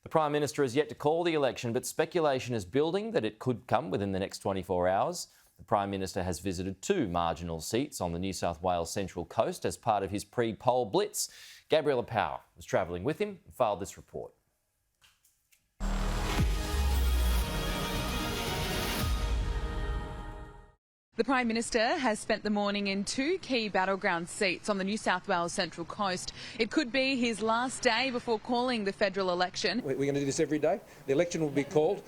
The Prime Minister has yet to call the election, but speculation is building that it could come within the next 24 hours. The Prime Minister has visited 2 marginal seats on the New South Wales Central Coast as part of his pre-poll blitz. Gabriella Power was travelling with him and filed this report. The Prime Minister has spent the morning in 2 key battleground seats on the New South Wales Central Coast. It could be his last day before calling the federal election. We're going to do this every day. The election will be called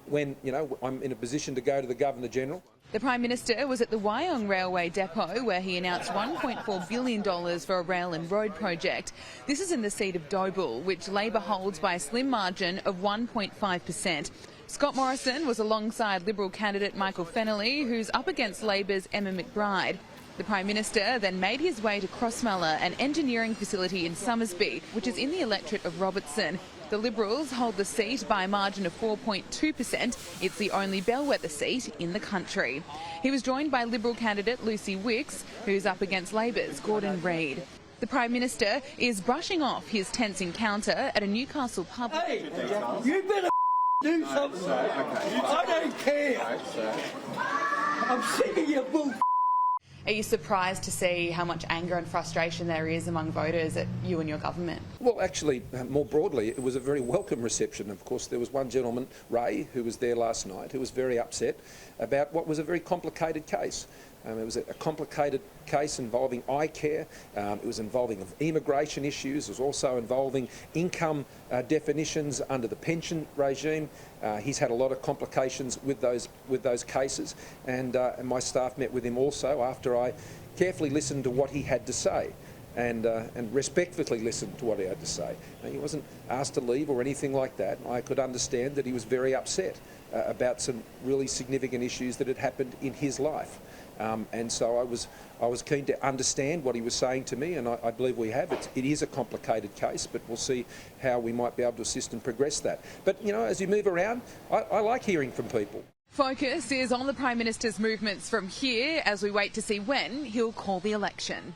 when, I'm in a position to go to the Governor-General. The Prime Minister was at the Wyong Railway Depot where he announced $1.4 billion for a rail and road project. This is in the seat of Doble, which Labor holds by a slim margin of 1.5%. Scott Morrison was alongside Liberal candidate Michael Fennelly, who's up against Labor's Emma McBride. The Prime Minister then made his way to Crossmuller, an engineering facility in Summersby, which is in the electorate of Robertson. The Liberals hold the seat by a margin of 4.2%. It's the only bellwether seat in the country. He was joined by Liberal candidate Lucy Wicks, who's up against Labor's Gordon Reid. The Prime Minister is brushing off his tense encounter at a Newcastle pub. Hey, you better do something. I don't care. I'm sick of your bull. Are you surprised to see how much anger and frustration there is among voters at you and your government? Well, actually, more broadly, it was a very welcome reception. Of course, there was one gentleman, Ray, who was there last night, who was very upset about what was a very complicated case. It was a complicated case involving eye care. It was involving immigration issues. It was also involving income definitions under the pension regime. He's had a lot of complications with those cases, and my staff met with him also after I carefully listened to what he had to say. And respectfully listened to what he had to say. He wasn't asked to leave or anything like that. I could understand that he was very upset about some really significant issues that had happened in his life. And so I was keen to understand what he was saying to me, and I believe we have. It is a complicated case, but we'll see how we might be able to assist and progress that. But, as you move around, I like hearing from people. Focus is on the Prime Minister's movements from here as we wait to see when he'll call the election.